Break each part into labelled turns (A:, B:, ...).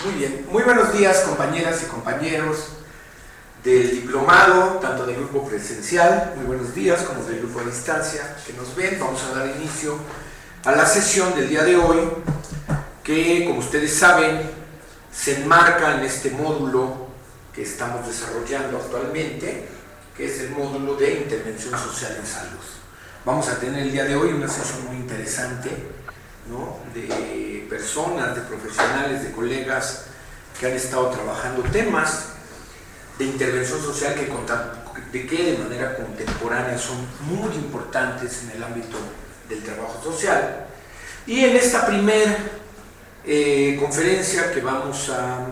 A: Muy bien, muy buenos días compañeras y compañeros del diplomado, tanto del grupo presencial, muy buenos días, como del grupo a distancia que nos ven. Vamos a dar inicio a la sesión del día de hoy, que como ustedes saben, se enmarca en este módulo que estamos desarrollando actualmente, que es el módulo de intervención social en salud. Vamos a tener el día de hoy una sesión muy interesante, ¿no?, de personas, de profesionales, de colegas que han estado trabajando temas de intervención social que de manera contemporánea son muy importantes en el ámbito del trabajo social. Y en esta primera conferencia que vamos a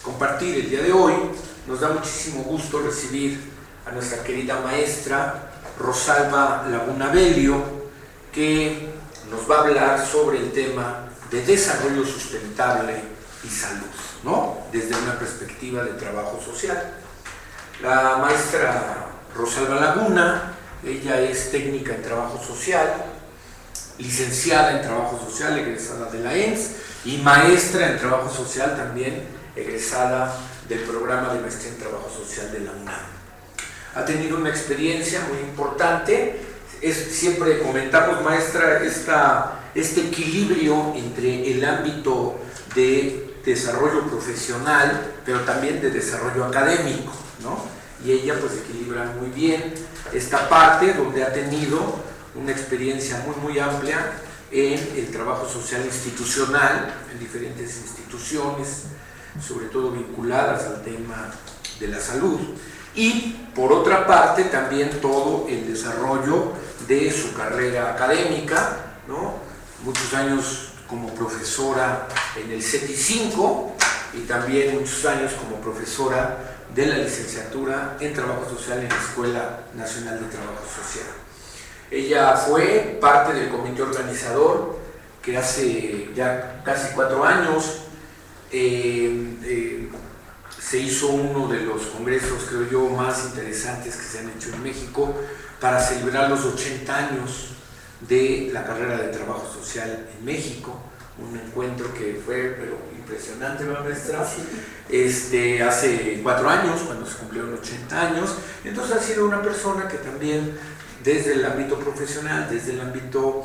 A: compartir el día de hoy, nos da muchísimo gusto recibir a nuestra querida maestra Rosalba Laguna Belio, que nos va a hablar sobre el tema de desarrollo sustentable y salud, ¿no?, desde una perspectiva de trabajo social. La maestra Rosalba Laguna, ella es técnica en trabajo social, licenciada en trabajo social, egresada de la ENS, y maestra en trabajo social también, egresada del programa de maestría en trabajo social de la UNAM. Ha tenido una experiencia muy importante. Siempre comentamos, maestra, este equilibrio entre el ámbito de desarrollo profesional, pero también de desarrollo académico, ¿no? Y ella pues equilibra muy bien esta parte, donde ha tenido una experiencia muy amplia en el trabajo social institucional, en diferentes instituciones, sobre todo vinculadas al tema de la salud. Y por otra parte también todo el desarrollo de su carrera académica, ¿no?, muchos años como profesora en el CETI-5 y también muchos años como profesora de la licenciatura en Trabajo Social en la Escuela Nacional de Trabajo Social. Ella fue parte del comité organizador que hace ya casi 4 años se hizo uno de los congresos, creo yo, más interesantes que se han hecho en México para celebrar los 80 años de la carrera de trabajo social en México. Un encuentro que fue pero impresionante, ¿verdad, maestra? Sí. Hace 4 años, cuando se cumplieron 80 años. Entonces ha sido una persona que también desde el ámbito profesional, desde el ámbito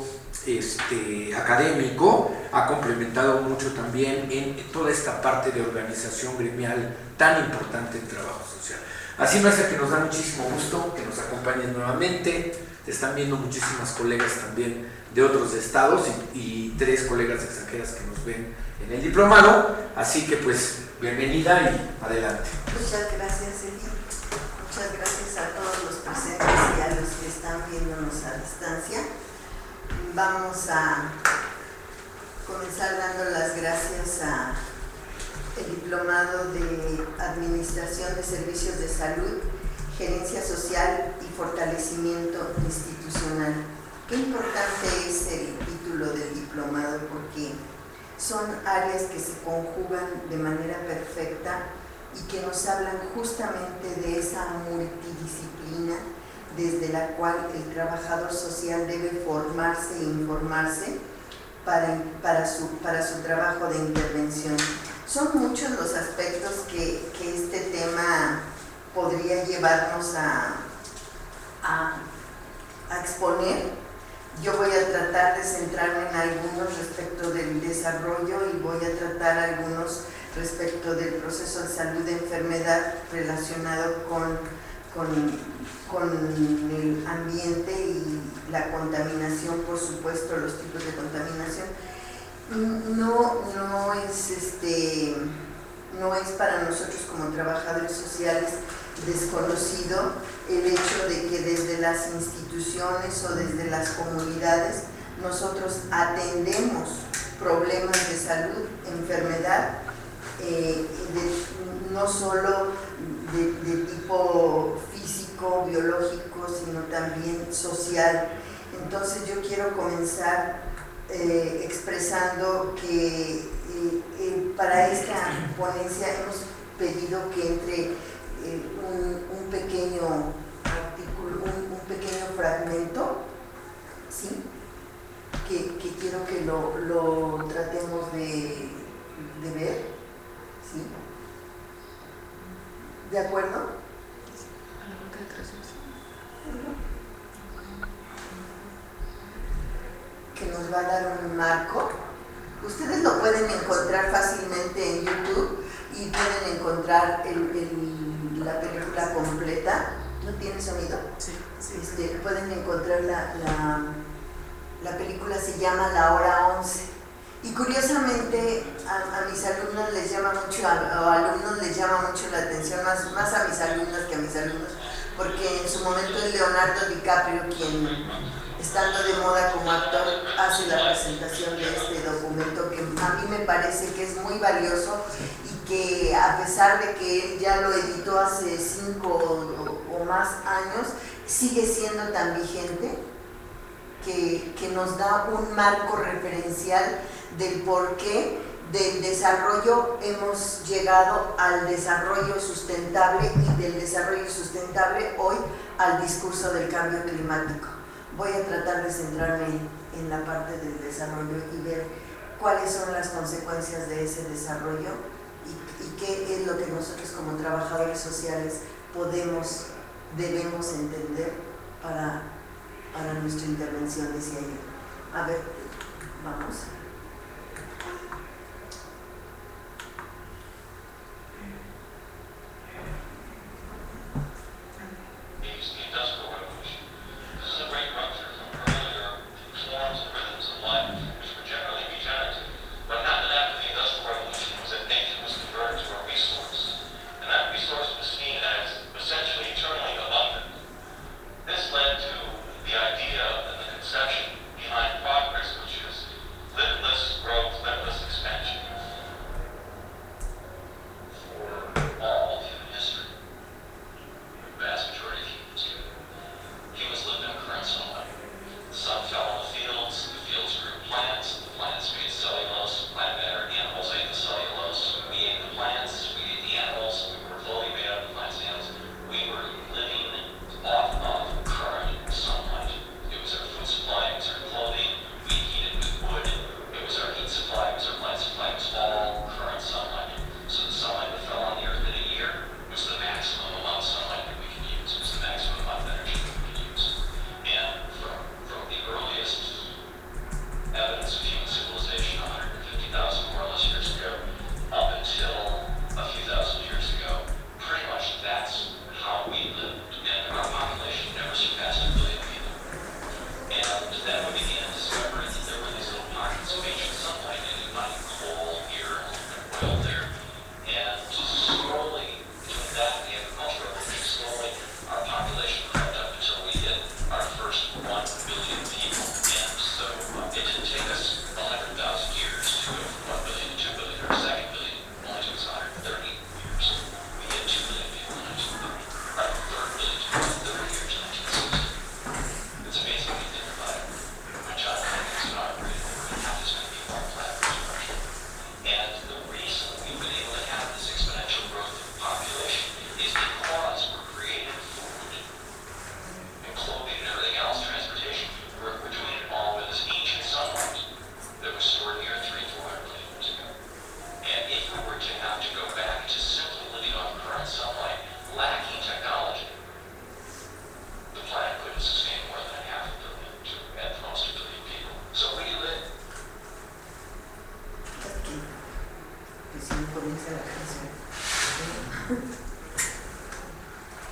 A: académico, ha complementado mucho también en toda esta parte de organización gremial tan importante en trabajo social. Así me hace que nos da muchísimo gusto que nos acompañen nuevamente. Están viendo muchísimas colegas también de otros estados y 3 colegas extranjeras que nos ven en el diplomado. Así que pues bienvenida y adelante.
B: Muchas gracias, Eli. Muchas gracias a todos los presentes y a los que están viéndonos a distancia. Vamos a comenzar dando las gracias a el diplomado de Administración de Servicios de Salud, Gerencia Social y Fortalecimiento Institucional. Qué importante es el título del diplomado, porque son áreas que se conjugan de manera perfecta y que nos hablan justamente de esa multidisciplina desde la cual el trabajador social debe formarse e informarse para su trabajo de intervención. Son muchos los aspectos que este tema podría llevarnos a exponer. Yo voy a tratar de centrarme en algunos respecto del desarrollo y voy a tratar algunos respecto del proceso de salud de enfermedad relacionado con el ambiente y la contaminación, por supuesto, los tipos de contaminación. No es para nosotros como trabajadores sociales desconocido el hecho de que desde las instituciones o desde las comunidades nosotros atendemos problemas de salud, enfermedad, no solo de tipo físico, biológico, sino también social. Entonces yo quiero comenzar expresando que para esta ponencia hemos pedido que entre un pequeño artículo, un pequeño fragmento, ¿sí?, que quiero que lo tratemos de de ver, ¿sí? ¿De acuerdo? Que nos va a dar un marco. Ustedes lo pueden encontrar fácilmente en YouTube y pueden encontrar la película completa. ¿No tiene sonido?
C: Sí.
B: Pueden encontrar la película, se llama La Hora 11. Y curiosamente a mis alumnos les llama mucho, alumnos les llama mucho la atención, más a mis alumnos que a mis alumnos, porque en su momento es Leonardo DiCaprio quien, estando de moda como actor, hace la presentación de este documento que a mí me parece que es muy valioso y que a pesar de que él ya lo editó hace 5 o más años, sigue siendo tan vigente que nos da un marco referencial del porqué del desarrollo hemos llegado al desarrollo sustentable y del desarrollo sustentable hoy al discurso del cambio climático. Voy a tratar de centrarme en la parte del desarrollo y ver cuáles son las consecuencias de ese desarrollo y qué es lo que nosotros como trabajadores sociales debemos entender para nuestra intervención hacia ello. A ver, vamos.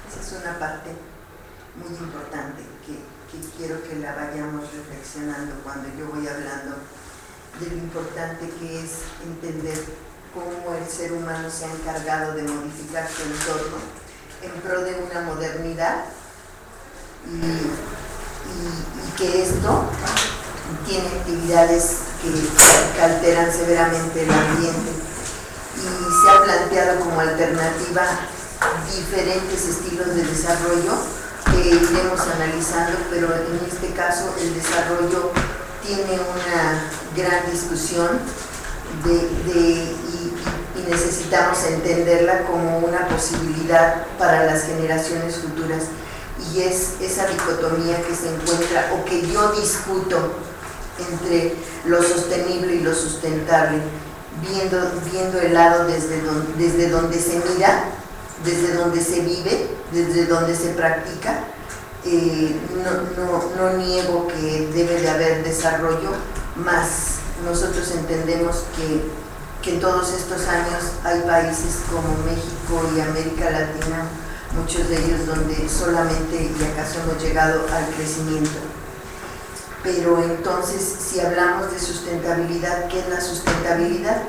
B: Esa es una parte muy importante que quiero que la vayamos reflexionando cuando yo voy hablando de lo importante que es entender cómo el ser humano se ha encargado de modificar su entorno en pro de una modernidad y que esto tiene actividades que alteran severamente el ambiente y se ha planteado como alternativa diferentes estilos de desarrollo que iremos analizando, pero en este caso el desarrollo tiene una gran discusión y necesitamos entenderla como una posibilidad para las generaciones futuras, y es esa dicotomía que se encuentra o que yo discuto entre lo sostenible y lo sustentable. viendo el lado desde donde se mira, desde donde se vive, desde donde se practica. No niego que debe de haber desarrollo, más nosotros entendemos que en todos estos años hay países como México y América Latina, muchos de ellos donde solamente y acaso hemos llegado al crecimiento. Pero entonces, si hablamos de sustentabilidad, ¿qué es la sustentabilidad?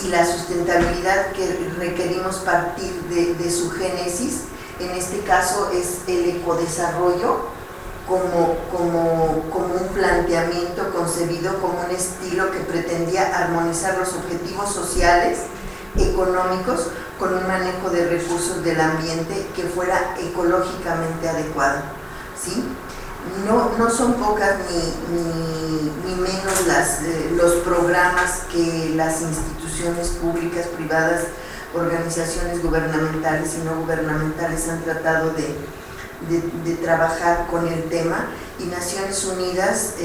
B: Y la sustentabilidad que requerimos partir de su génesis, en este caso es el ecodesarrollo como un planteamiento concebido como un estilo que pretendía armonizar los objetivos sociales, económicos, con un manejo de recursos del ambiente que fuera ecológicamente adecuado, ¿sí? No son pocas ni menos los programas que las instituciones públicas, privadas, organizaciones gubernamentales y no gubernamentales han tratado de trabajar con el tema, y Naciones Unidas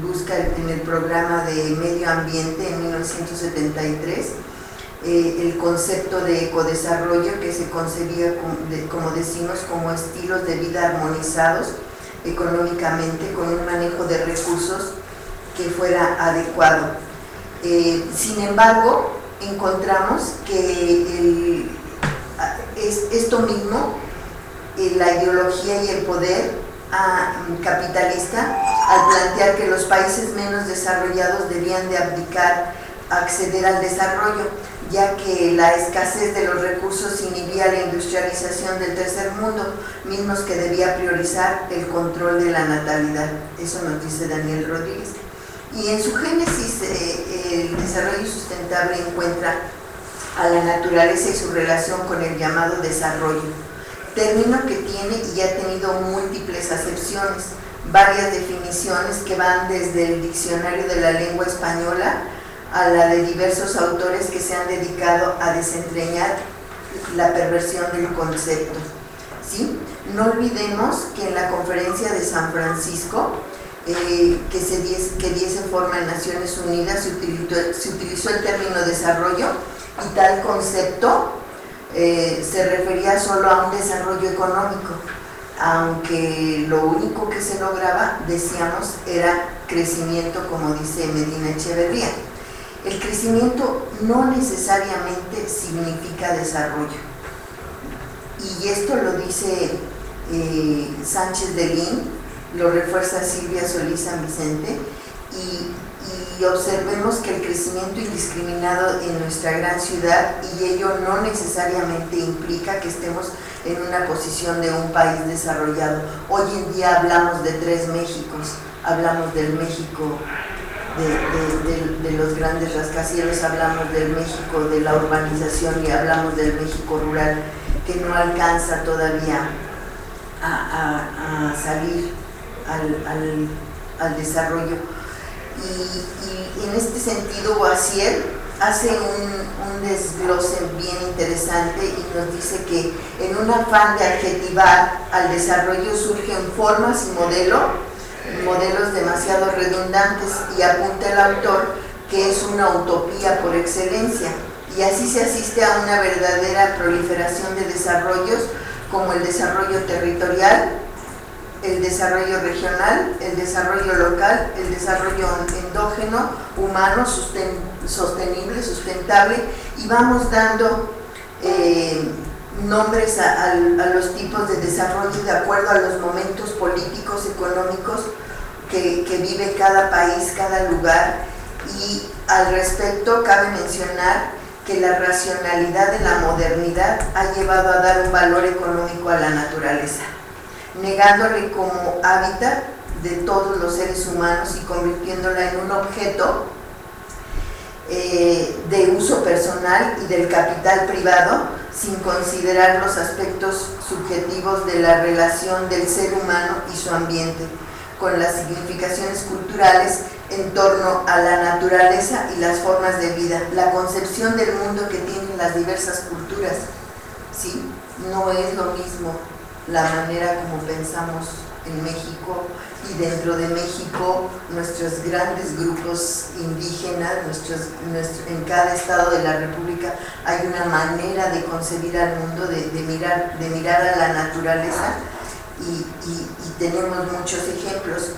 B: busca en el programa de medio ambiente en 1973 el concepto de ecodesarrollo, que se concebía como decimos, como estilos de vida armonizados económicamente con un manejo de recursos que fuera adecuado. Sin embargo, encontramos que esto mismo, la ideología y el poder capitalista, al plantear que los países menos desarrollados debían de abdicar a acceder al desarrollo, ya que la escasez de los recursos inhibía la industrialización del tercer mundo, mismos que debía priorizar el control de la natalidad. Eso nos dice Daniel Rodríguez. Y en su génesis, el desarrollo sustentable encuentra a la naturaleza y su relación con el llamado desarrollo, término que tiene y ha tenido múltiples acepciones, varias definiciones que van desde el diccionario de la lengua española a la de diversos autores que se han dedicado a desentrañar la perversión del concepto, ¿sí? No olvidemos que en la conferencia de San Francisco, que diese forma en Naciones Unidas, se utilizó el término desarrollo, y tal concepto se refería solo a un desarrollo económico, aunque lo único que se lograba, decíamos, era crecimiento, como dice Medina Echeverría. El crecimiento no necesariamente significa desarrollo, y esto lo dice Sánchez de Lin, lo refuerza Silvia Solís San Vicente, y observemos que el crecimiento indiscriminado en nuestra gran ciudad, y ello no necesariamente implica que estemos en una posición de un país desarrollado. Hoy en día hablamos de 3 Méxicos, hablamos del México de los grandes rascacielos, hablamos del México de la urbanización y hablamos del México rural, que no alcanza todavía a salir al desarrollo. Y en este sentido, Boissier hace un desglose bien interesante y nos dice que en un afán de adjetivar al desarrollo surgen formas y modelos demasiado redundantes, y apunta el autor que es una utopía por excelencia, y así se asiste a una verdadera proliferación de desarrollos como el desarrollo territorial, el desarrollo regional, el desarrollo local, el desarrollo endógeno, humano, sostenible, sustentable, y vamos dando nombres a los tipos de desarrollo de acuerdo a los momentos políticos, económicos que vive cada país, cada lugar. Y al respecto cabe mencionar que la racionalidad de la modernidad ha llevado a dar un valor económico a la naturaleza, negándole como hábitat de todos los seres humanos y convirtiéndola en un objeto de uso personal y del capital privado, sin considerar los aspectos subjetivos de la relación del ser humano y su ambiente, con las significaciones culturales en torno a la naturaleza y las formas de vida, la concepción del mundo que tienen las diversas culturas, ¿sí? No es lo mismo la manera como pensamos en México y dentro de México nuestros grandes grupos indígenas, en cada estado de la República hay una manera de concebir al mundo, de mirar a la naturaleza y tenemos muchos ejemplos.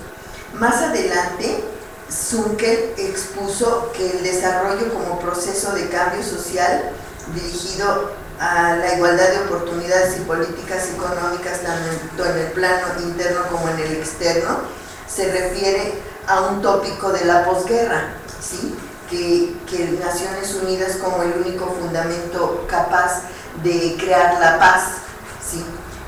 B: Más adelante, Zunkel expuso que el desarrollo como proceso de cambio social dirigido a la igualdad de oportunidades y políticas económicas tanto en el plano interno como en el externo se refiere a un tópico de la posguerra, ¿sí? que Naciones Unidas como el único fundamento capaz de crear la paz, ¿sí?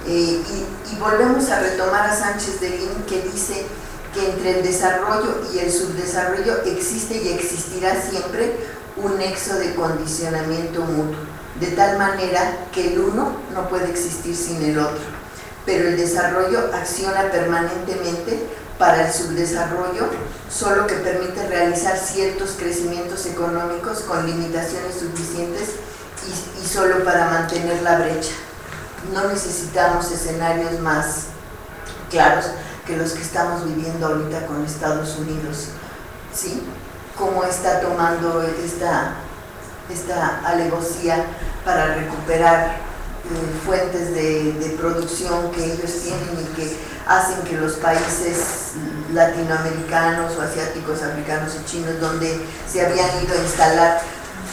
B: Y volvemos a retomar a Sánchez de Lin, que dice que entre el desarrollo y el subdesarrollo existe y existirá siempre un nexo de condicionamiento mutuo, de tal manera que el uno no puede existir sin el otro, pero el desarrollo acciona permanentemente para el subdesarrollo, solo que permite realizar ciertos crecimientos económicos con limitaciones suficientes y solo para mantener la brecha. No necesitamos escenarios más claros que los que estamos viviendo ahorita con Estados Unidos, ¿sí? Cómo está tomando esta alevosía para recuperar fuentes de producción que ellos tienen y que hacen que los países latinoamericanos o asiáticos, africanos y chinos, donde se habían ido a instalar,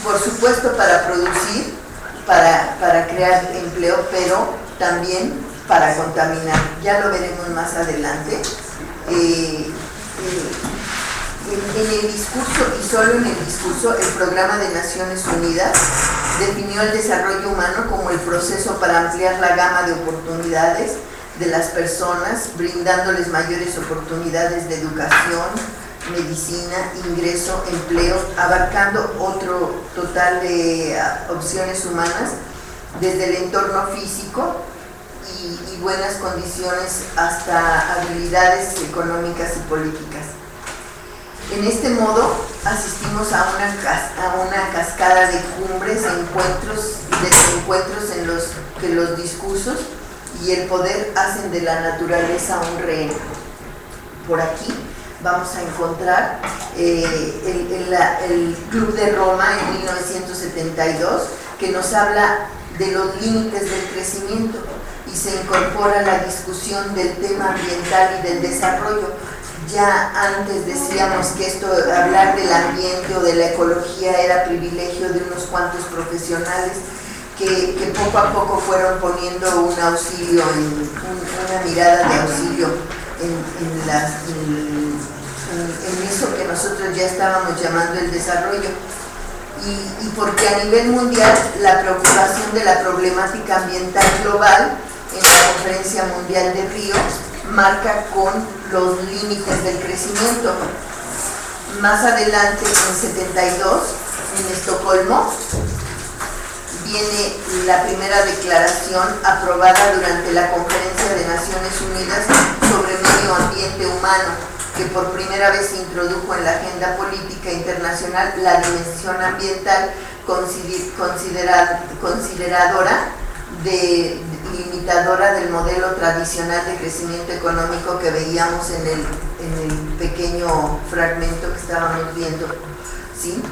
B: por supuesto para producir, para crear empleo, pero también para contaminar. Ya lo veremos más adelante. En el discurso, y solo en el discurso, el Programa de Naciones Unidas definió el desarrollo humano como el proceso para ampliar la gama de oportunidades de las personas, brindándoles mayores oportunidades de educación, medicina, ingreso, empleo, abarcando otro total de opciones humanas, desde el entorno físico y buenas condiciones hasta habilidades económicas y políticas. En este modo, asistimos a una cascada de cumbres, encuentros en los que los discursos y el poder hacen de la naturaleza un rehén. Por aquí vamos a encontrar el Club de Roma en 1972, que nos habla de los límites del crecimiento y se incorpora la discusión del tema ambiental y del desarrollo. Ya antes decíamos que hablar del ambiente o de la ecología era privilegio de unos cuantos profesionales que poco a poco fueron poniendo un auxilio, una mirada de auxilio en eso que nosotros ya estábamos llamando el desarrollo. Y porque a nivel mundial la preocupación de la problemática ambiental global en la Conferencia Mundial de Río marca con los límites del crecimiento. Más adelante, en 72, en Estocolmo, viene la primera declaración aprobada durante la Conferencia de Naciones Unidas sobre Medio Ambiente Humano, que por primera vez introdujo en la agenda política internacional la dimensión ambiental limitadora del modelo tradicional de crecimiento económico que veíamos en el pequeño fragmento que estábamos viendo, ¿sí?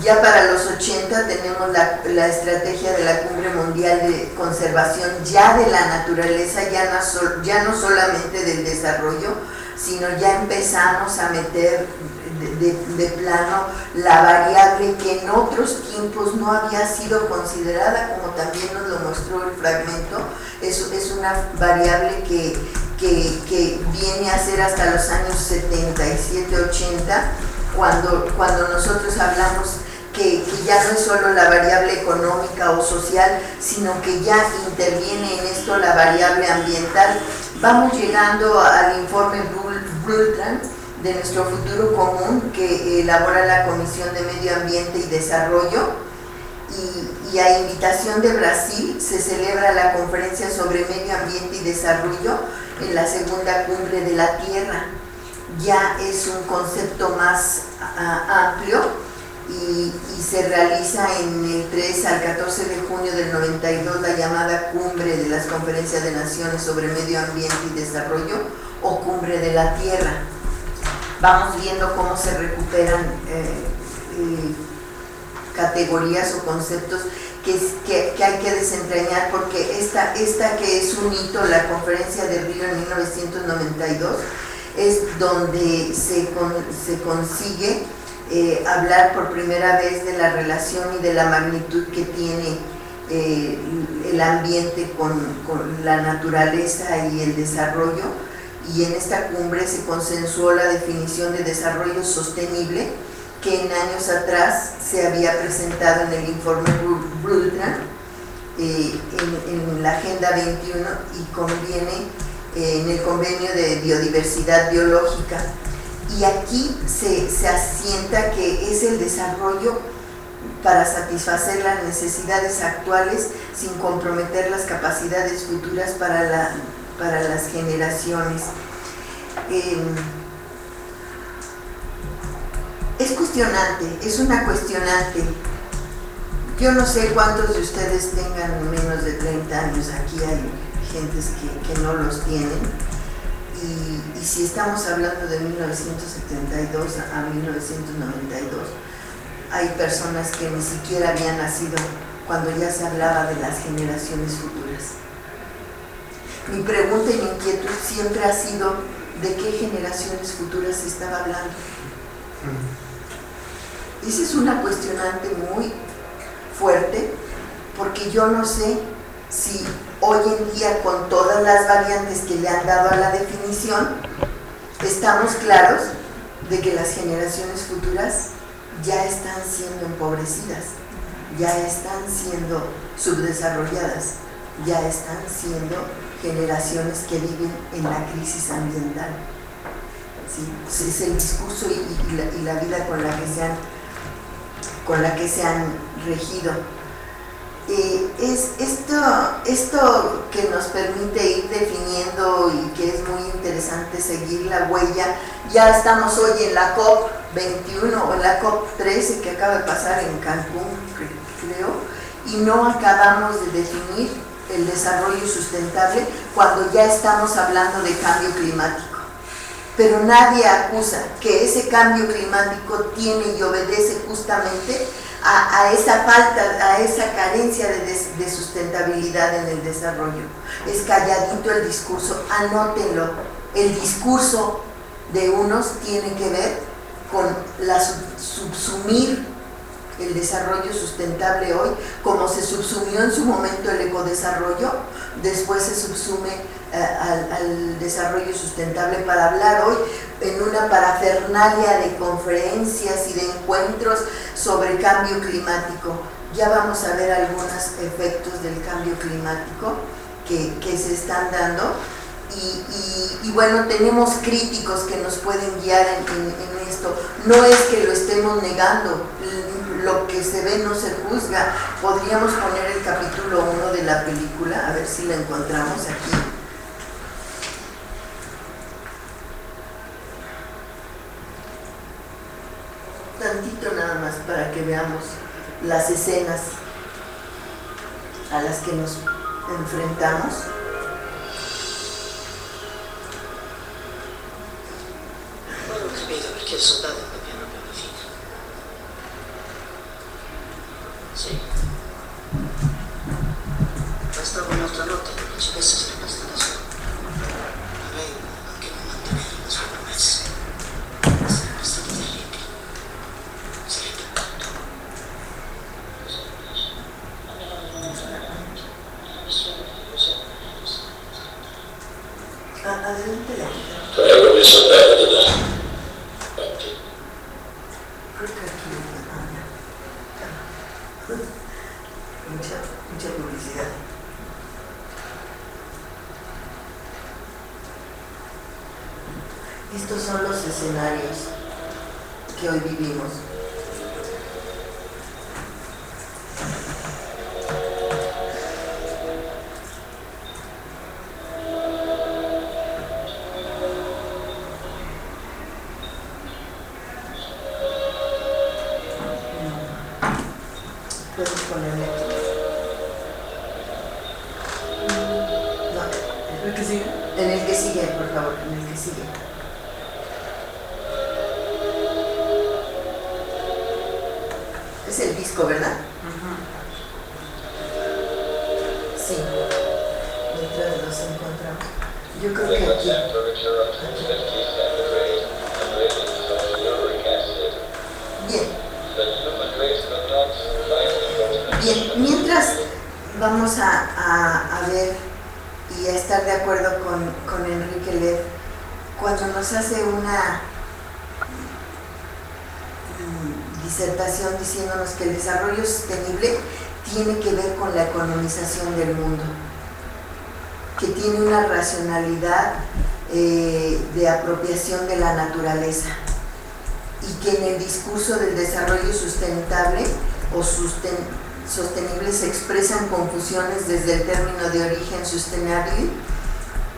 B: Ya para los 80 tenemos la estrategia de la Cumbre Mundial de Conservación ya de la naturaleza, ya no solamente del desarrollo, sino ya empezamos a meter de plano la variable que en otros tiempos no había sido considerada, como también nos lo mostró el fragmento. Es una variable que viene a ser hasta los años 77, 80, cuando nosotros hablamos que ya no es solo la variable económica o social, sino que ya interviene en esto la variable ambiental. Vamos llegando al informe Brundtland de nuestro futuro común que elabora la Comisión de Medio Ambiente y Desarrollo, y a invitación de Brasil se celebra la conferencia sobre medio ambiente y desarrollo en la segunda cumbre de la Tierra. Ya es un concepto más amplio y se realiza en el 3 al 14 de junio del 92 la llamada Cumbre de las Conferencias de Naciones sobre Medio Ambiente y Desarrollo, o Cumbre de la Tierra. Vamos viendo cómo se recuperan categorías o conceptos que hay que desentrañar, porque esta que es un hito, la Conferencia de Río en 1992, es donde se consigue hablar por primera vez de la relación y de la magnitud que tiene el ambiente con la naturaleza y el desarrollo, y en esta cumbre se consensuó la definición de desarrollo sostenible que en años atrás se había presentado en el informe Brundtland, en la Agenda 21, y conviene en el Convenio de Biodiversidad Biológica. Y aquí se asienta que es el desarrollo para satisfacer las necesidades actuales sin comprometer las capacidades futuras para las generaciones. Es cuestionante, es una cuestionante. Yo no sé cuántos de ustedes tengan menos de 30 años, aquí hay gentes que no los tienen, y si estamos hablando de 1972 a 1992, hay personas que ni siquiera habían nacido cuando ya se hablaba de las generaciones futuras. Mi pregunta y mi inquietud siempre ha sido: ¿de qué generaciones futuras se estaba hablando? Esa es una cuestionante muy fuerte, porque yo no sé si hoy en día, con todas las variantes que le han dado a la definición, estamos claros de que las generaciones futuras ya están siendo empobrecidas, ya están siendo subdesarrolladas, ya están siendo generaciones que viven en la crisis ambiental. ¿Sí? Es el discurso y la vida con la que se han regido. Es esto que nos permite ir definiendo, y que es muy interesante seguir la huella. Ya estamos hoy en la COP21 o en la COP13 que acaba de pasar en Cancún, creo, y no acabamos de definir el desarrollo sustentable cuando ya estamos hablando de cambio climático. Pero nadie acusa que ese cambio climático tiene y obedece justamente a esa falta, a esa carencia de sustentabilidad en el desarrollo. Es calladito el discurso, anótenlo. El discurso de unos tiene que ver con subsumir el desarrollo sustentable hoy, como se subsumió en su momento el ecodesarrollo, después se subsume al desarrollo sustentable, para hablar hoy en una parafernalia de conferencias y de encuentros sobre cambio climático. Ya vamos a ver algunos efectos del cambio climático que se están dando, y bueno, tenemos críticos que nos pueden guiar en esto. No es que lo estemos negando, lo que se ve no se juzga. Podríamos poner el capítulo 1 de la película, a ver si lo encontramos aquí. Tantito nada más para que veamos las escenas a las que nos enfrentamos.
C: Ho capito perché il soldato è piano piano fine. Sì. Bastava un'altra notte che la principessa se ne basta da sola. Ma lei anche non mantenere la sua promessa. Sarebbe stato terribile. Sarebbe brutto.
B: Adelante lei.
C: Prego il soldato di là. Quanti?
B: Creo que aquí mucha publicidad. Estos son los escenarios que hoy vivimos. con el método. No.
D: ¿El que sigue?
B: En el que sigue, por favor, en el que sigue. Es el disco, ¿verdad? Sí. Mientras los encontramos. Yo creo que aquí. Bien. Bien, mientras vamos a ver y a estar de acuerdo con Enrique Lev cuando nos hace una disertación diciéndonos que el desarrollo sostenible tiene que ver con la economización del mundo, que tiene una racionalidad de apropiación de la naturaleza y que en el discurso del desarrollo sustentable o sostenible se expresan confusiones desde el término de origen sustainable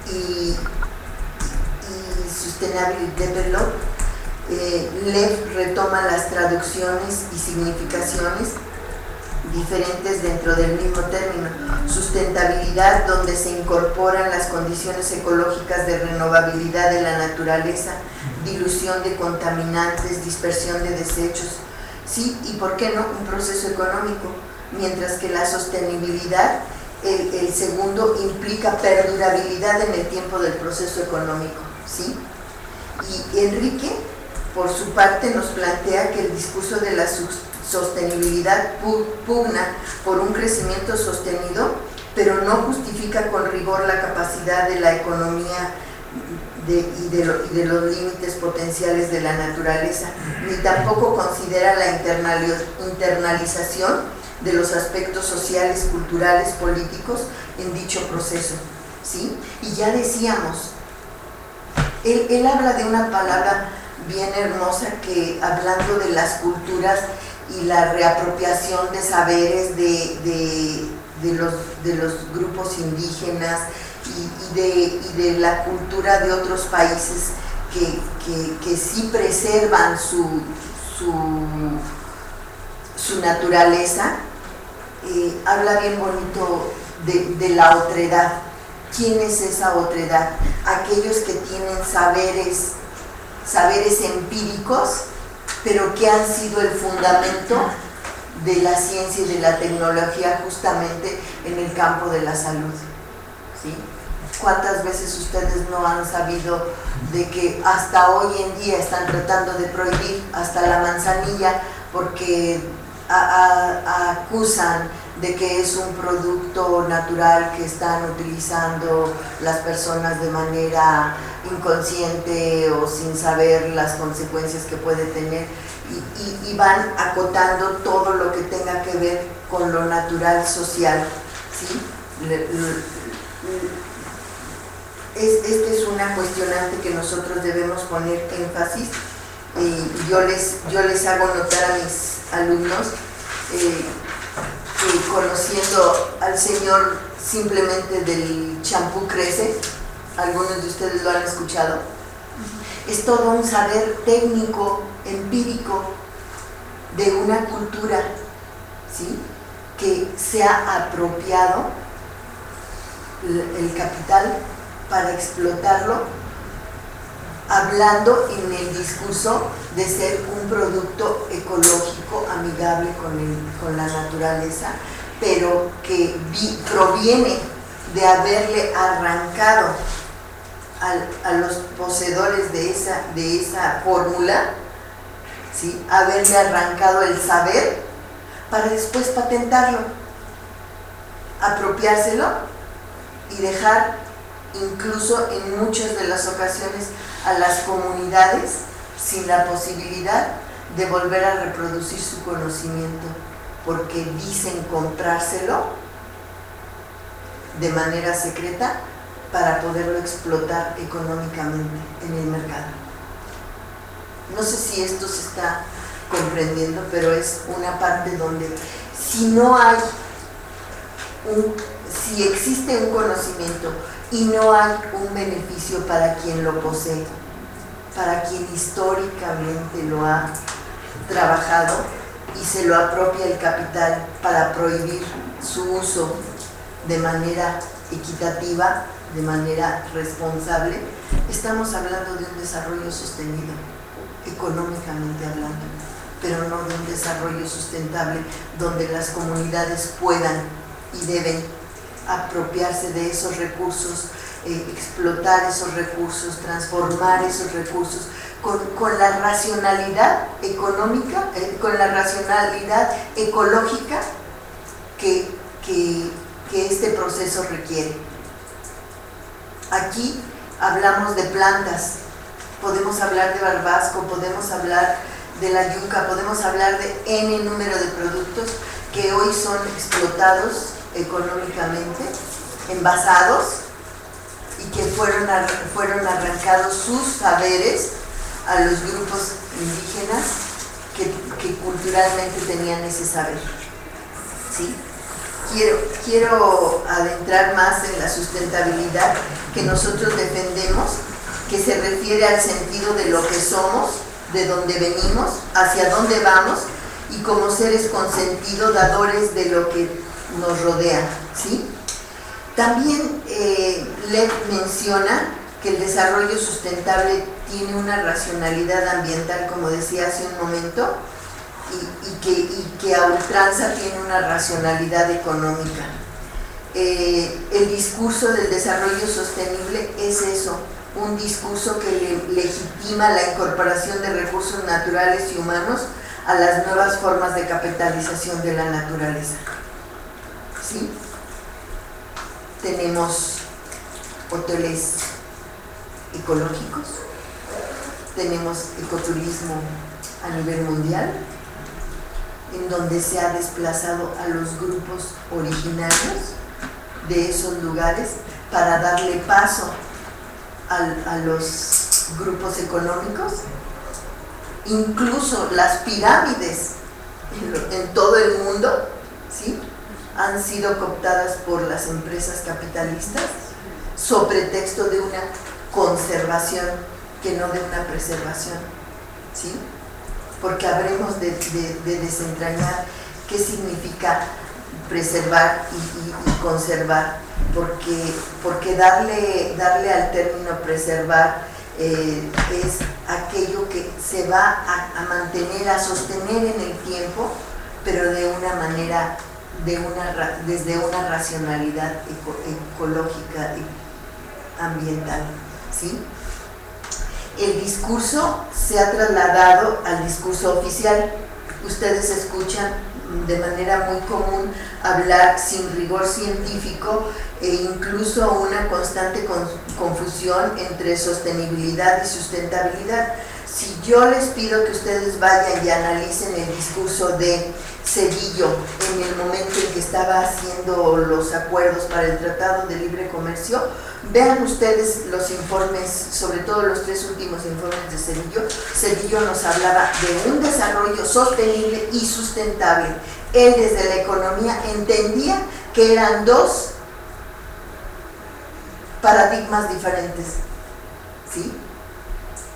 B: y sustainable develop. Lev retoma las traducciones y significaciones diferentes dentro del mismo término. Sustentabilidad, donde se incorporan las condiciones ecológicas de renovabilidad de la naturaleza, dilución de contaminantes, dispersión de desechos, sí, y por qué no, un proceso económico, mientras que la sostenibilidad, el segundo, implica perdurabilidad en el tiempo del proceso económico, sí. Y Enrique, por su parte, nos plantea que el discurso de la sostenibilidad pugna por un crecimiento sostenido, pero no justifica con rigor la capacidad de la economía y de los límites potenciales de la naturaleza, ni tampoco considera la internalización de los aspectos sociales, culturales, políticos en dicho proceso, ¿sí? Y ya decíamos, él habla de una palabra bien hermosa que, hablando de las culturas y la reapropiación de saberes de los grupos indígenas y de la cultura de otros países que sí preservan su naturaleza, habla bien bonito de la otredad. ¿Quién es esa otredad? Aquellos que tienen saberes empíricos, pero que han sido el fundamento de la ciencia y de la tecnología justamente en el campo de la salud, ¿sí? ¿Cuántas veces ustedes no han sabido de que hasta hoy en día están tratando de prohibir hasta la manzanilla porque acusan de que es un producto natural que están utilizando las personas de manera inconsciente o sin saber las consecuencias que puede tener y van acotando todo lo que tenga que ver con lo natural social, ¿sí? Esta es una cuestionante que nosotros debemos poner énfasis. Yo les hago notar a mis alumnos que conociendo al Señor simplemente del champú crece, algunos de ustedes lo han escuchado, es todo un saber técnico, empírico de una cultura, ¿sí? Que se ha apropiado el capital para explotarlo, hablando en el discurso de ser un producto ecológico amigable con la naturaleza, pero que proviene de haberle arrancado a los poseedores de esa fórmula, ¿sí? Haberle arrancado el saber para después patentarlo, apropiárselo y dejar incluso en muchas de las ocasiones a las comunidades sin la posibilidad de volver a reproducir su conocimiento, porque dicen comprárselo de manera secreta para poderlo explotar económicamente en el mercado. No sé si esto se está comprendiendo, pero es una parte donde si existe un conocimiento y no hay un beneficio para quien lo posee, para quien históricamente lo ha trabajado, y se lo apropia el capital para prohibir su uso de manera equitativa, de manera responsable, estamos hablando de un desarrollo sostenido, económicamente hablando, pero no de un desarrollo sustentable donde las comunidades puedan y deben apropiarse de esos recursos, explotar esos recursos, transformar esos recursos con la racionalidad económica, con la racionalidad ecológica que este proceso requiere. Aquí hablamos de plantas, podemos hablar de barbasco, podemos hablar de la yuca, podemos hablar de N número de productos que hoy son explotados económicamente, envasados, y que fueron arrancados sus saberes a los grupos indígenas que culturalmente tenían ese saber. ¿Sí? Quiero adentrar más en la sustentabilidad que nosotros defendemos, que se refiere al sentido de lo que somos, de dónde venimos, hacia dónde vamos, y como seres con sentido, dadores de lo que nos rodea, ¿sí? También Lev menciona que el desarrollo sustentable tiene una racionalidad ambiental, como decía hace un momento, y que a ultranza tiene una racionalidad económica. El discurso del desarrollo sostenible es eso, un discurso que legitima la incorporación de recursos naturales y humanos a las nuevas formas de capitalización de la naturaleza. ¿Sí? Tenemos hoteles ecológicos, tenemos ecoturismo a nivel mundial, en donde se ha desplazado a los grupos originarios de esos lugares para darle paso a los grupos económicos. Incluso las pirámides en todo el mundo, ¿sí?, han sido cooptadas por las empresas capitalistas sobre texto de una conservación que no de una preservación, ¿sí? Porque habremos de desentrañar qué significa preservar y conservar, porque darle al término preservar es aquello que se va a mantener, a sostener en el tiempo, pero de una manera, desde una racionalidad ecológica y ambiental, ¿sí? El discurso se ha trasladado al discurso oficial. Ustedes escuchan de manera muy común hablar sin rigor científico e incluso una constante confusión entre sostenibilidad y sustentabilidad. Si yo les pido que ustedes vayan y analicen el discurso de Zedillo en el momento en que estaba haciendo los acuerdos para el Tratado de Libre Comercio, vean ustedes los informes, sobre todo los 3 últimos informes de Zedillo. Zedillo nos hablaba de un desarrollo sostenible y sustentable. Él desde la economía entendía que eran 2 paradigmas diferentes, ¿sí?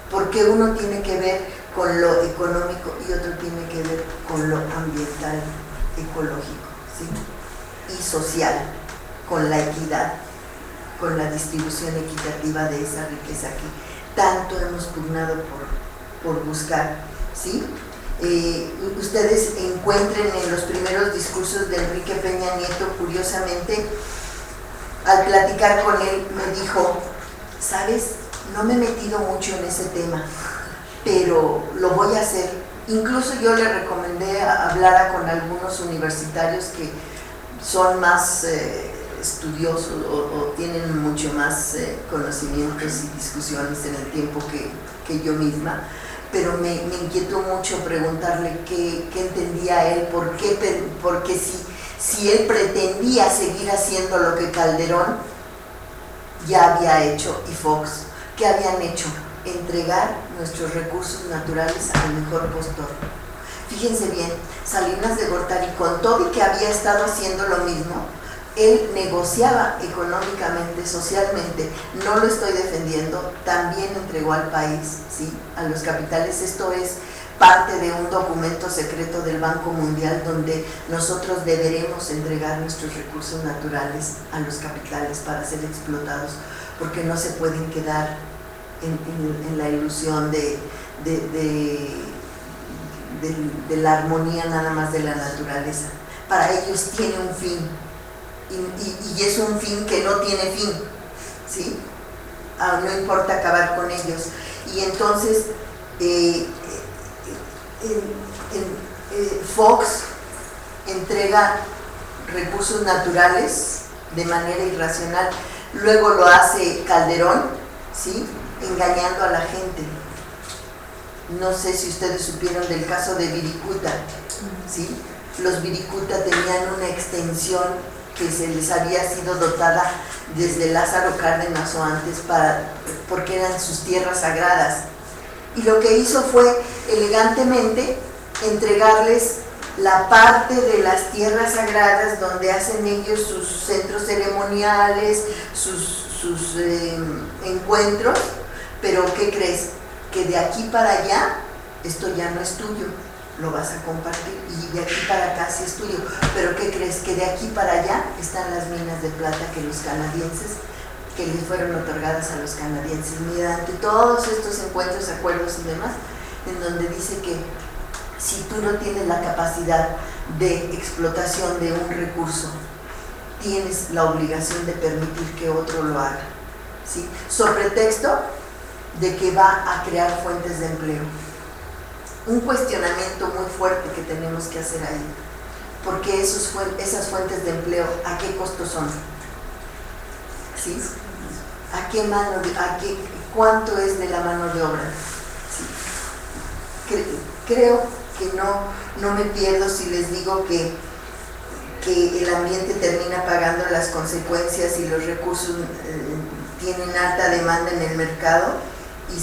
B: Porque uno tiene que ver con lo económico y otro tiene que ver con lo ambiental, ecológico, ¿sí?, y social, con la equidad, con la distribución equitativa de esa riqueza que tanto hemos pugnado por buscar, ¿sí? Ustedes encuentren en los primeros discursos de Enrique Peña Nieto, curiosamente, al platicar con él me dijo, ¿sabes?, no me he metido mucho en ese tema, pero lo voy a hacer. Incluso yo le recomendé hablar con algunos universitarios que son más estudiosos o tienen mucho más conocimientos y discusiones en el tiempo que yo misma, pero me inquietó mucho preguntarle qué entendía él, porque si él pretendía seguir haciendo lo que Calderón ya había hecho y Fox, ¿qué habían hecho? Entregar nuestros recursos naturales al mejor postor. Fíjense bien, Salinas de Gortari, con todo y que había estado haciendo lo mismo, él negociaba económicamente, socialmente, no lo estoy defendiendo, también entregó al país, ¿sí?, a los capitales. Esto es parte de un documento secreto del Banco Mundial donde nosotros deberemos entregar nuestros recursos naturales a los capitales para ser explotados, porque no se pueden quedar en la ilusión de la armonía nada más de la naturaleza. Para ellos tiene un fin, y es un fin que no tiene fin, ¿sí? No importa acabar con ellos. Y entonces Fox entrega recursos naturales de manera irracional, luego lo hace Calderón, ¿sí?, engañando a la gente. No sé si ustedes supieron del caso de Viricuta, ¿sí? Los Viricuta tenían una extensión que se les había sido dotada desde Lázaro Cárdenas o antes, porque eran sus tierras sagradas, y lo que hizo fue elegantemente entregarles la parte de las tierras sagradas donde hacen ellos sus centros ceremoniales, sus encuentros. Pero ¿qué crees? Que de aquí para allá esto ya no es tuyo, lo vas a compartir, y de aquí para acá sí es tuyo. Pero ¿qué crees? Que de aquí para allá están las minas de plata que les fueron otorgadas a los canadienses mediante todos estos encuentros, acuerdos y demás, en donde dice que si tú no tienes la capacidad de explotación de un recurso, tienes la obligación de permitir que otro lo haga, ¿sí? Sobre pretexto de que va a crear fuentes de empleo. Un cuestionamiento muy fuerte que tenemos que hacer ahí, porque esas fuentes de empleo, ¿a qué costo son? ¿Sí? ¿Cuánto es de la mano de obra? ¿Sí? Creo que no me pierdo si les digo que el ambiente termina pagando las consecuencias y los recursos tienen alta demanda en el mercado, y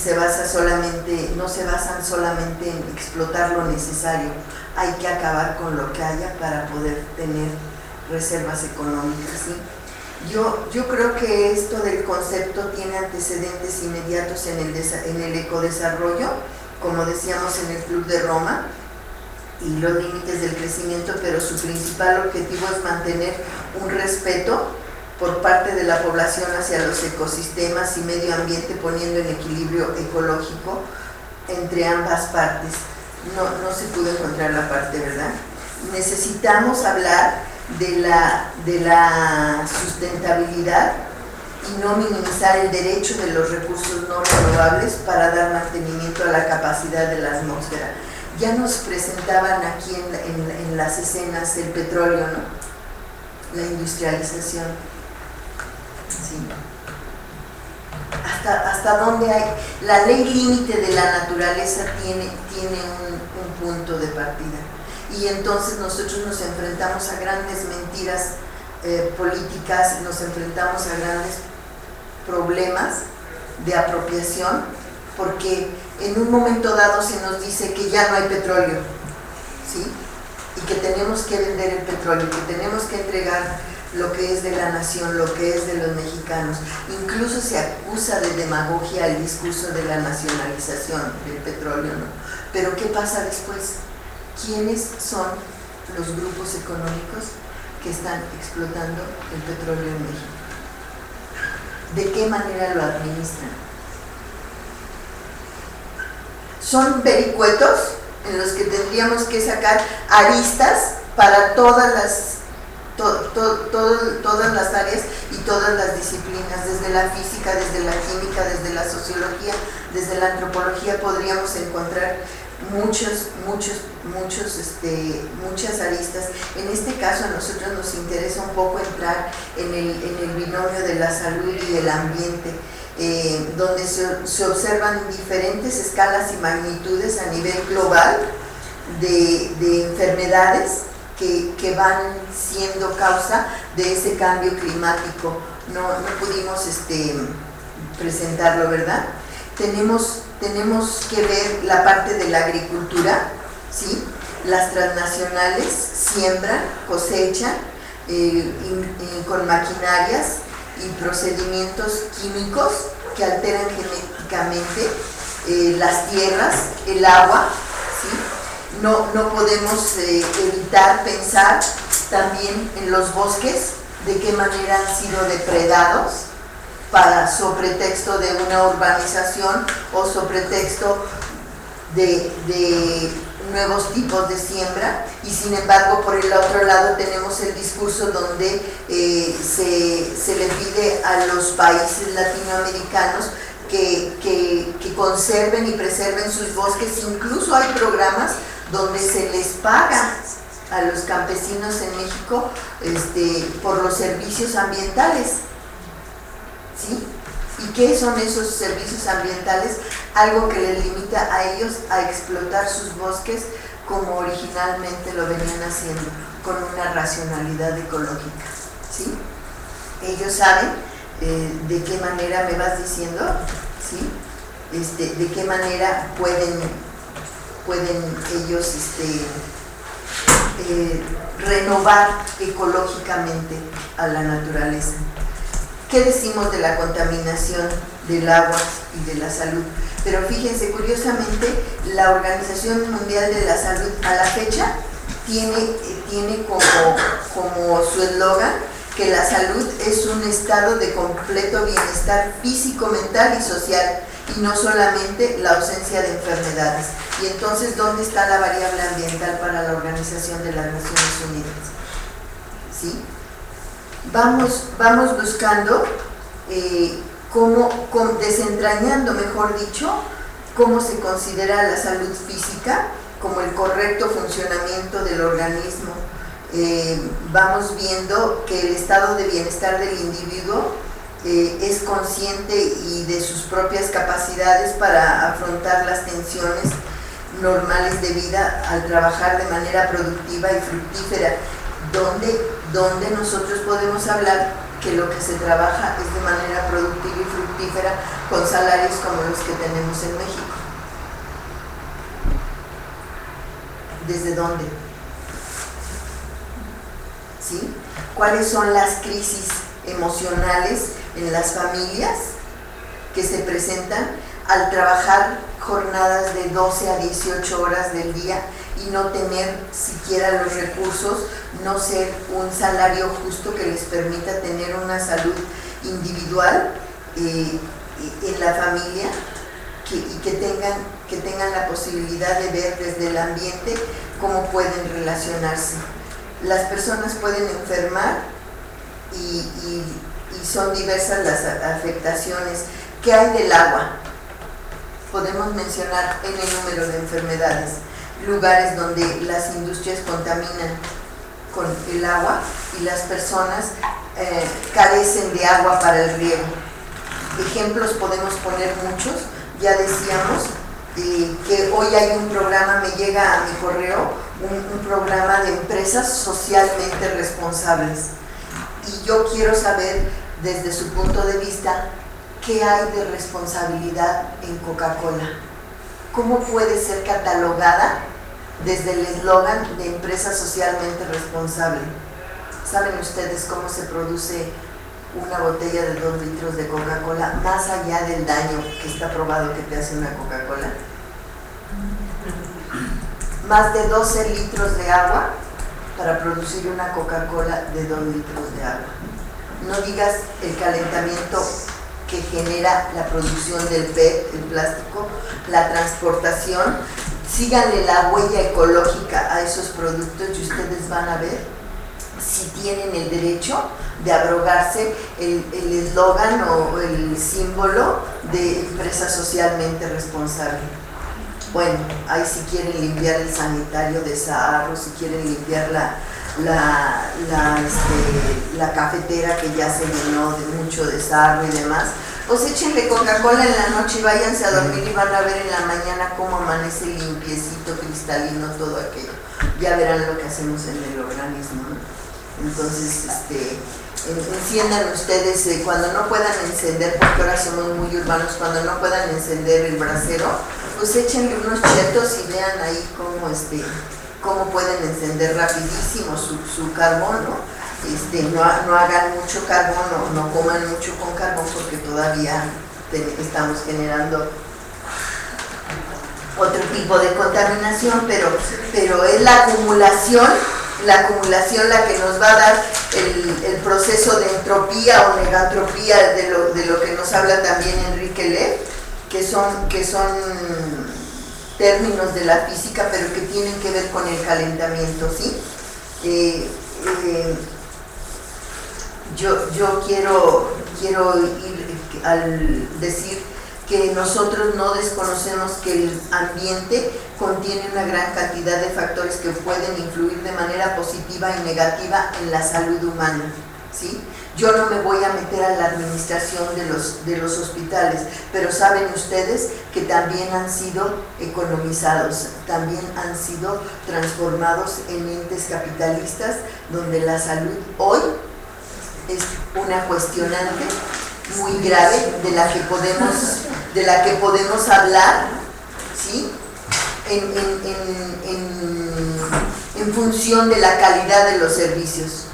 B: no se basan solamente en explotar lo necesario. Hay que acabar con lo que haya para poder tener reservas económicas, ¿sí? Yo creo que esto del concepto tiene antecedentes inmediatos en el ecodesarrollo, como decíamos en el Club de Roma, y los límites del crecimiento, pero su principal objetivo es mantener un respeto por parte de la población hacia los ecosistemas y medio ambiente, poniendo en equilibrio ecológico entre ambas partes. No se pudo encontrar la parte, ¿verdad? Necesitamos hablar de la sustentabilidad y no minimizar el derecho de los recursos no renovables para dar mantenimiento a la capacidad de la atmósfera. Ya nos presentaban aquí en las escenas el petróleo, ¿no? La industrialización. Sí. Hasta dónde hay. La ley límite de la naturaleza tiene un punto de partida. Y entonces nosotros nos enfrentamos a grandes mentiras políticas, nos enfrentamos a grandes problemas de apropiación, porque en un momento dado se nos dice que ya no hay petróleo, ¿sí? Y que tenemos que vender el petróleo, que tenemos que entregar lo que es de la nación, lo que es de los mexicanos. Incluso se acusa de demagogia el discurso de la nacionalización del petróleo, ¿no? Pero ¿qué pasa después? ¿Quiénes son los grupos económicos que están explotando el petróleo en México? ¿De qué manera lo administran? Son vericuetos en los que tendríamos que sacar aristas para todas las áreas y todas las disciplinas, desde la física, desde la química, desde la sociología, desde la antropología. Podríamos encontrar muchas aristas. En este caso a nosotros nos interesa un poco entrar en el binomio de la salud y el ambiente, donde se observan diferentes escalas y magnitudes a nivel global de enfermedades que van siendo causa de ese cambio climático. No pudimos presentarlo, ¿verdad? Tenemos que ver la parte de la agricultura, ¿sí? Las transnacionales siembran, cosechan con maquinarias y procedimientos químicos que alteran genéticamente las tierras, el agua, ¿sí? no podemos evitar pensar también en los bosques, de qué manera han sido depredados sobre pretexto de una urbanización o sobre pretexto de nuevos tipos de siembra, y sin embargo por el otro lado tenemos el discurso donde se le pide a los países latinoamericanos que conserven y preserven sus bosques. Incluso hay programas donde se les paga a los campesinos en México por los servicios ambientales, ¿sí? ¿Y qué son esos servicios ambientales? Algo que les limita a ellos a explotar sus bosques como originalmente lo venían haciendo, con una racionalidad ecológica, ¿sí? Ellos saben de qué manera, me vas diciendo, ¿sí? De qué manera pueden ellos renovar ecológicamente a la naturaleza. ¿Qué decimos de la contaminación del agua y de la salud? Pero fíjense, curiosamente, la Organización Mundial de la Salud a la fecha tiene como su eslogan que la salud es un estado de completo bienestar físico, mental y social, y no solamente la ausencia de enfermedades. Y entonces, ¿dónde está la variable ambiental para la Organización de las Naciones Unidas? ¿Sí? Vamos buscando, desentrañando, mejor dicho, cómo se considera la salud física como el correcto funcionamiento del organismo. Vamos viendo que el estado de bienestar del individuo es consciente y de sus propias capacidades para afrontar las tensiones normales de vida al trabajar de manera productiva y fructífera, donde nosotros podemos hablar que lo que se trabaja es de manera productiva y fructífera con salarios como los que tenemos en México. ¿Desde dónde? ¿Sí? ¿Cuáles son las crisis emocionales en las familias que se presentan al trabajar jornadas de 12 a 18 horas del día y no tener siquiera los recursos, no ser un salario justo que les permita tener una salud individual en la familia y que tengan la posibilidad de ver desde el ambiente cómo pueden relacionarse? Las personas pueden enfermar y son diversas las afectaciones. ¿Qué hay del agua? Podemos mencionar N número de enfermedades, lugares donde las industrias contaminan con el agua y las personas carecen de agua para el riego. Ejemplos podemos poner muchos. Ya decíamos que hoy hay un programa, me llega a mi correo, un programa de empresas socialmente responsables. Y yo quiero saber, desde su punto de vista, ¿qué hay de responsabilidad en Coca-Cola? ¿Cómo puede ser catalogada desde el eslogan de empresa socialmente responsable? ¿Saben ustedes cómo se produce una botella de 2 litros de Coca-Cola, más allá del daño que está probado que te hace una Coca-Cola? Más de 12 litros de agua para producir una Coca-Cola de 2 litros de agua. No digas el calentamiento que genera la producción del PET, el plástico, la transportación. Síganle la huella ecológica a esos productos y ustedes van a ver si tienen el derecho de abrogarse el eslogan o el símbolo de empresa socialmente responsable. Bueno, ahí si quieren limpiar el sanitario de Saharro, si quieren limpiar la cafetera que ya se llenó de mucho de sarro y demás, pues échenle Coca-Cola en la noche y váyanse a dormir y van a ver en la mañana cómo amanece limpiecito, cristalino, todo aquello. Ya verán lo que hacemos en el organismo, ¿no? Entonces, enciendan ustedes, cuando no puedan encender, porque ahora somos muy urbanos, cuando no puedan encender el brasero, pues échenle unos chetos y vean ahí cómo pueden encender rapidísimo su carbón, ¿no? No hagan mucho carbón, no coman mucho con carbón, porque todavía estamos generando otro tipo de contaminación, pero es la acumulación la que nos va a dar el proceso de entropía o negantropía de lo que nos habla también Enrique Lev, que son términos de la física, pero que tienen que ver con el calentamiento, ¿sí? Yo quiero ir al decir que nosotros no desconocemos que el ambiente contiene una gran cantidad de factores que pueden influir de manera positiva y negativa en la salud humana, ¿sí? Yo no me voy a meter a la administración de los hospitales, pero saben ustedes que también han sido economizados, también han sido transformados en entes capitalistas, donde la salud hoy es una cuestionante muy grave de la que podemos hablar, ¿sí? En función de la calidad de los servicios.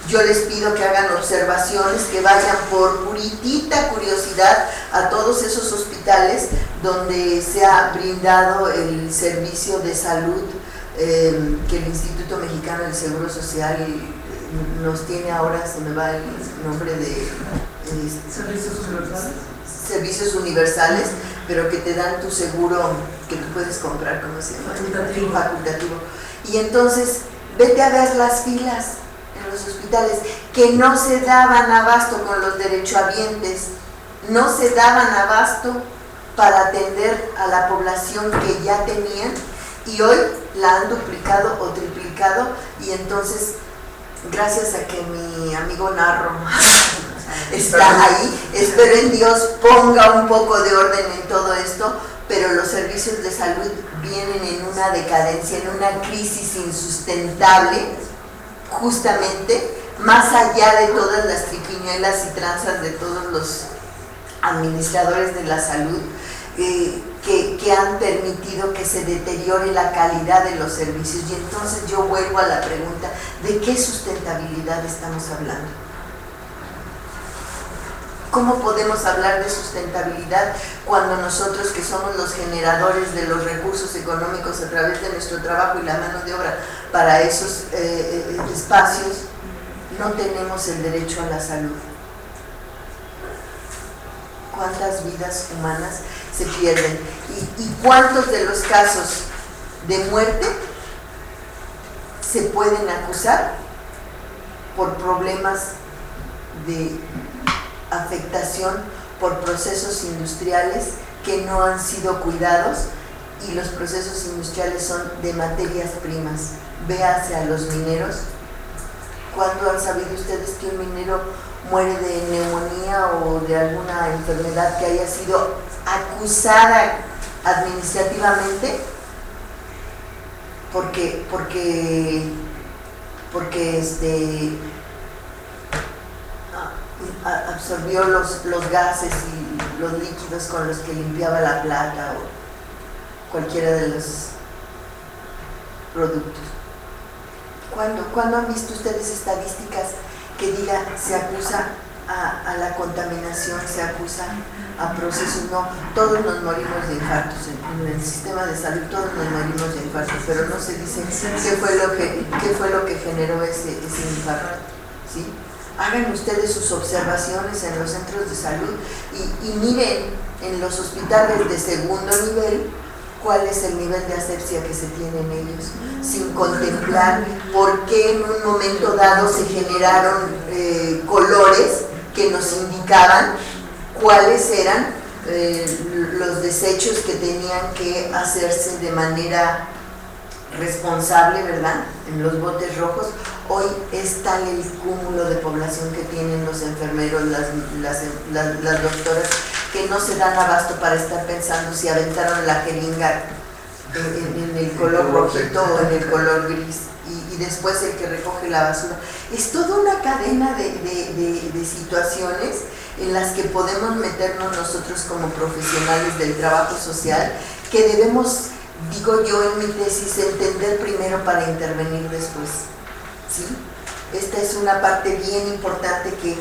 B: Yo les pido que hagan observaciones, que vayan por puritita curiosidad a todos esos hospitales donde se ha brindado el servicio de salud que el Instituto Mexicano del Seguro Social nos tiene ahora, se me va el nombre de servicios universales, pero que te dan tu seguro que tú puedes comprar, ¿cómo se llama? Facultativo. Y entonces vete a ver las filas en los hospitales que no se daban abasto con los derechohabientes, no se daban abasto para atender a la población que ya tenían, y hoy la han duplicado o triplicado. Y entonces, gracias a que mi amigo Narro está ahí, espero en Dios ponga un poco de orden en todo esto, pero los servicios de salud vienen en una decadencia, en una crisis insustentable, justamente más allá de todas las triquiñuelas y tranzas de todos los administradores de la salud que han permitido que se deteriore la calidad de los servicios. Y entonces yo vuelvo a la pregunta, ¿de qué sustentabilidad estamos hablando? ¿Cómo podemos hablar de sustentabilidad cuando nosotros, que somos los generadores de los recursos económicos a través de nuestro trabajo y la mano de obra para esos espacios, no tenemos el derecho a la salud? ¿Cuántas vidas humanas se pierden? ¿Y cuántos de los casos de muerte se pueden acusar por problemas de afectación por procesos industriales que no han sido cuidados? Y los procesos industriales son de materias primas. Véase a los mineros. ¿Cuándo han sabido ustedes que un minero muere de neumonía o de alguna enfermedad que haya sido acusada administrativamente? Porque absorbió los gases y los líquidos con los que limpiaba la plata o cualquiera de los productos. ¿Cuándo han visto ustedes estadísticas que diga se acusa a la contaminación, se acusa a procesos? No, todos nos morimos de infartos en el sistema de salud, todos nos morimos de infartos, pero no se dice qué fue lo que generó ese infarto, ¿sí? Hagan ustedes sus observaciones en los centros de salud y miren en los hospitales de segundo nivel cuál es el nivel de asepsia que se tiene en ellos, sin contemplar por qué en un momento dado se generaron colores que nos indicaban cuáles eran los desechos que tenían que hacerse de manera responsable, ¿verdad?, en los botes rojos. Hoy es tal el cúmulo de población que tienen los enfermeros, las doctoras, que no se dan abasto para estar pensando si aventaron la jeringa en el color rojito o en el color gris, y después el que recoge la basura. Es toda una cadena de situaciones en las que podemos meternos nosotros como profesionales del trabajo social, que debemos, digo yo en mi tesis, entender primero para intervenir después, ¿sí? Esta es una parte bien importante que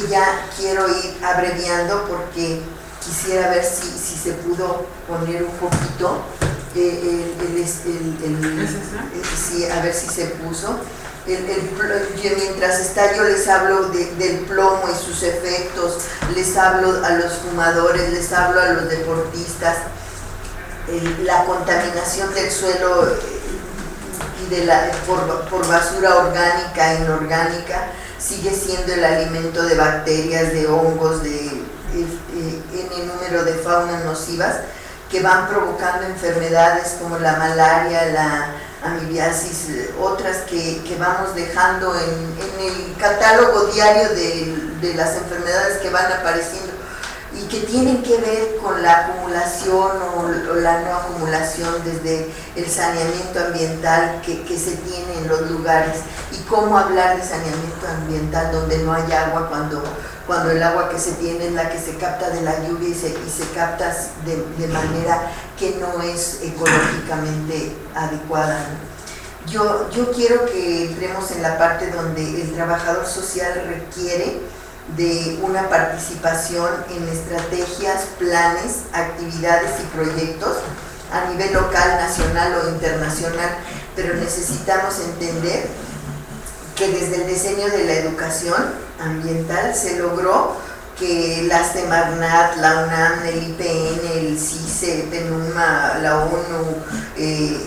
B: ya quiero ir abreviando, porque quisiera ver si se pudo poner un poquito, sí, a ver si se puso. Mientras está, yo les hablo del plomo y sus efectos, les hablo a los fumadores, les hablo a los deportistas, la contaminación del suelo y por basura orgánica e inorgánica sigue siendo el alimento de bacterias, de hongos, de N número de faunas nocivas que van provocando enfermedades como la malaria, la amibiasis, otras que vamos dejando en el catálogo diario de las enfermedades que van apareciendo y que tienen que ver con la acumulación o la no acumulación desde el saneamiento ambiental que se tiene en los lugares, y cómo hablar de saneamiento ambiental donde no hay agua cuando el agua que se tiene es la que se capta de la lluvia y se capta de manera que no es ecológicamente adecuada. Yo quiero que entremos en la parte donde el trabajador social requiere de una participación en estrategias, planes, actividades y proyectos a nivel local, nacional o internacional, pero necesitamos entender que desde el diseño de la educación ambiental se logró que la Semarnat, la UNAM, el IPN, el CICE, PENUMA, la ONU,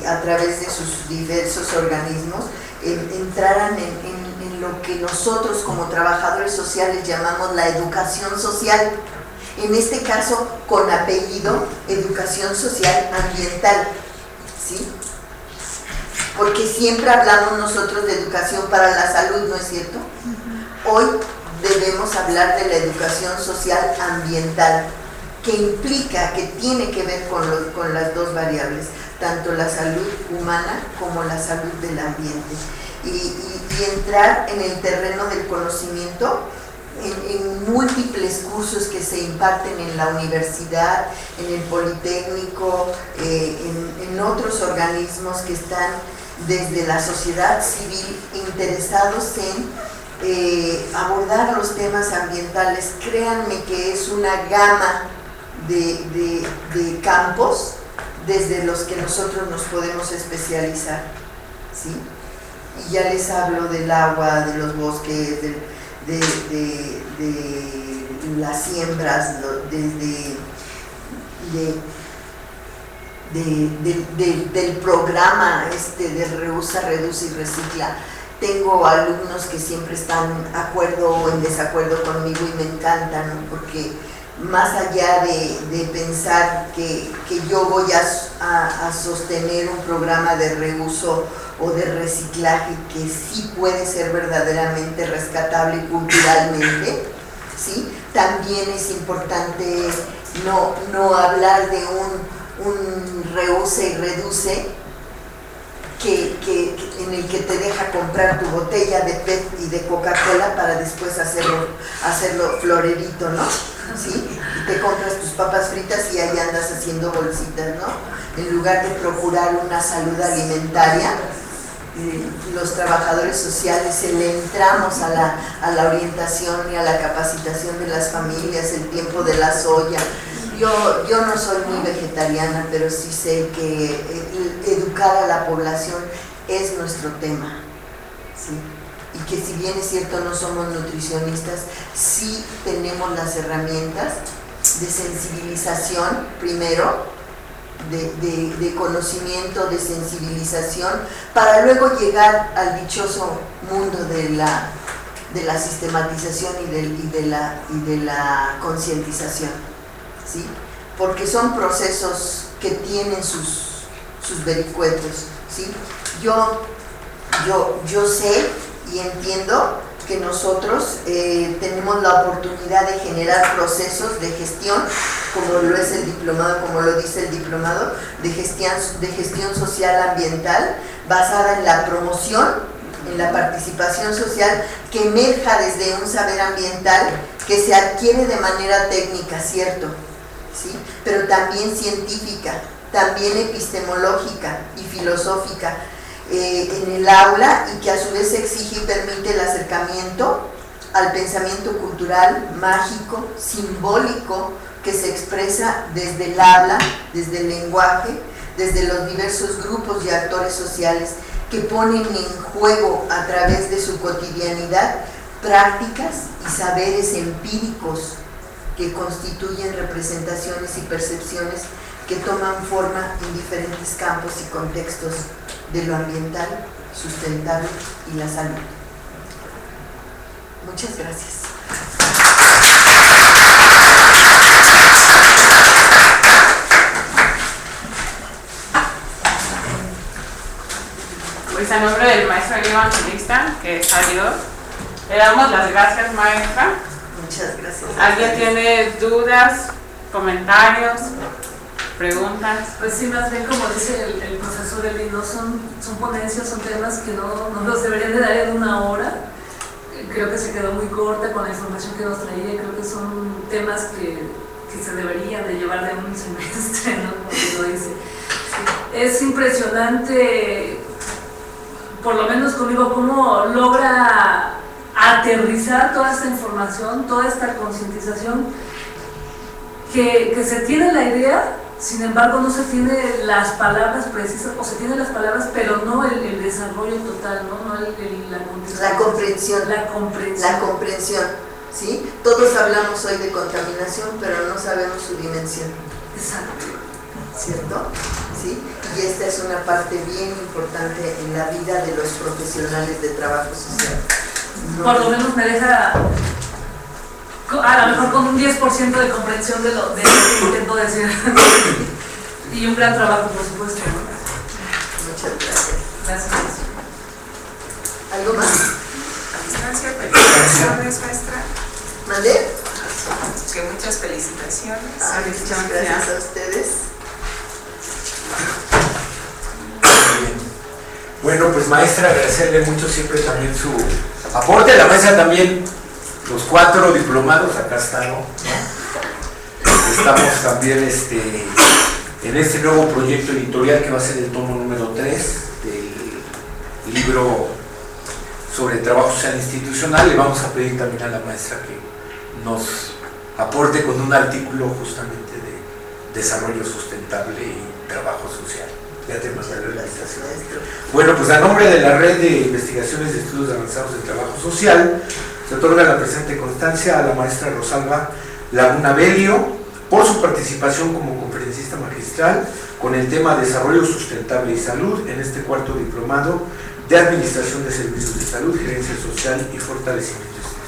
B: a través de sus diversos organismos, entraran en lo que nosotros como trabajadores sociales llamamos la educación social, en este caso con apellido educación social ambiental, ¿sí? Porque siempre hablamos nosotros de educación para la salud, ¿no es cierto? Hoy debemos hablar de la educación social ambiental, que implica, que tiene que ver con las dos variables, tanto la salud humana como la salud del ambiente. Y entrar en el terreno del conocimiento en múltiples cursos que se imparten en la universidad, en el Politécnico, en otros organismos que están desde la sociedad civil interesados en abordar los temas ambientales. Créanme que es una gama de campos desde los que nosotros nos podemos especializar, ¿sí? Y ya les hablo del agua, de los bosques, de las siembras, del programa de reusa, reduce y recicla. Tengo alumnos que siempre están de acuerdo o en desacuerdo conmigo y me encantan, ¿no? Porque más allá de pensar que yo voy a sostener un programa de reuso o de reciclaje que sí puede ser verdaderamente rescatable culturalmente, ¿sí? También es importante no hablar de un reuse y reduce en el que te deja comprar tu botella de PET y de Coca-Cola para después hacerlo florerito, ¿no? ¿Sí? Y te compras tus papas fritas y ahí andas haciendo bolsitas, ¿no? En lugar de procurar una salud alimentaria, los trabajadores sociales le entramos a la orientación y a la capacitación de las familias, el tiempo de la soya. Yo no soy muy vegetariana, pero sí sé que educar a la población es nuestro tema, ¿sí? Y que si bien es cierto no somos nutricionistas, sí tenemos las herramientas de sensibilización primero, de conocimiento, de sensibilización, para luego llegar al dichoso mundo de la sistematización y de la concientización, ¿sí? Porque son procesos que tienen sus vericuetos, ¿sí? Yo sé y entiendo que nosotros tenemos la oportunidad de generar procesos de gestión, como lo es el diplomado, como lo dice el diplomado, de gestión social ambiental, basada en la promoción, en la participación social, que emerja desde un saber ambiental que se adquiere de manera técnica, ¿cierto? ¿Sí? Pero también científica, también epistemológica y filosófica, en el aula, y que a su vez exige y permite el acercamiento al pensamiento cultural, mágico, simbólico, que se expresa desde el habla, desde el lenguaje, desde los diversos grupos y actores sociales que ponen en juego a través de su cotidianidad prácticas y saberes empíricos que constituyen representaciones y percepciones que toman forma en diferentes campos y contextos de lo ambiental, sustentable y la salud. Muchas gracias.
D: Pues a nombre del maestro Evangelista, que salió, le damos las gracias, maestra.
B: Muchas gracias.
D: ¿Alguien tiene dudas, comentarios, preguntas?
E: Pues sí, más bien como dice el profesor Eli, ¿no? son ponencias, son temas que no los deberían de dar en una hora. Creo que se quedó muy corta con la información que nos traía. Creo que son temas que se deberían de llevar de un semestre, ¿no? Como lo dice. Es impresionante, por lo menos conmigo, cómo logra aterrizar toda esta información, toda esta concientización, que se tiene la idea, sin embargo no se tiene las palabras precisas, o se tienen las palabras, pero no el desarrollo total, ¿no?
B: La comprensión. La comprensión, ¿sí? Todos hablamos hoy de contaminación, pero no sabemos su dimensión.
E: Exacto.
B: ¿Cierto? ¿Sí? Y esta es una parte bien importante en la vida de los profesionales de trabajo social. No.
E: Por lo menos me deja, a lo mejor con un 10% de comprensión de lo que intento decir. Y un gran trabajo, por supuesto.
B: Muchas gracias.
E: Gracias.
B: ¿Algo más?
F: A distancia, felicitaciones, maestra.
B: ¿Mandé?
F: Que muchas felicitaciones.
B: Muchas gracias a ustedes.
A: Bien. Bueno, pues maestra, agradecerle mucho siempre también su aporte. La maestra también, los 4 diplomados, acá están, ¿no? Estamos también en este nuevo proyecto editorial que va a ser el tomo número 3 del libro sobre trabajo social institucional. Le vamos a pedir también a la maestra que nos aporte con un artículo justamente de desarrollo sustentable y trabajo social. Ya te mandaré la invitación. Bueno, pues a nombre de la Red de Investigaciones de Estudios Avanzados del Trabajo Social, se otorga la presente constancia a la maestra Rosalba Laguna Belio por su participación como conferencista magistral con el tema Desarrollo Sustentable y Salud en este 4º diplomado de Administración de Servicios de Salud, Gerencia Social y Fortalecimiento Institucional.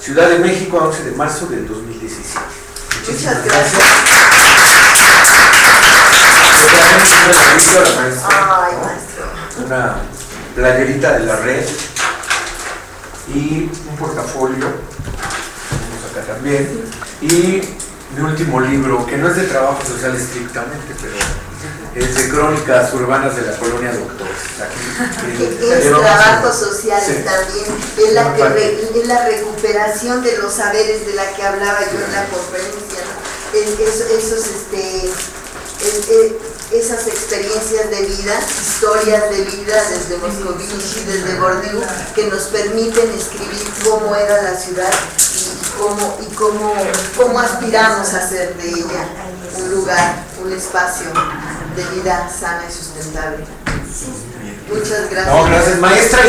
A: Ciudad de México, 11 de marzo del 2017.
B: Muchas gracias. Ay, maestro.
A: Una playerita de la red y un portafolio, tenemos acá también, y mi último libro, que no es de trabajo social estrictamente, pero es de crónicas urbanas de la colonia Doctores.
B: Es trabajo social,
A: sí.
B: También es la recuperación de los saberes de la que hablaba yo en la conferencia, ¿no? Esas experiencias de vida, historias de vida desde Moscovici, desde Bourdieu, que nos permiten escribir cómo era la ciudad y cómo aspiramos a hacer de ella un lugar, un espacio de vida sana y sustentable. Muchas gracias.
A: No, gracias, maestra.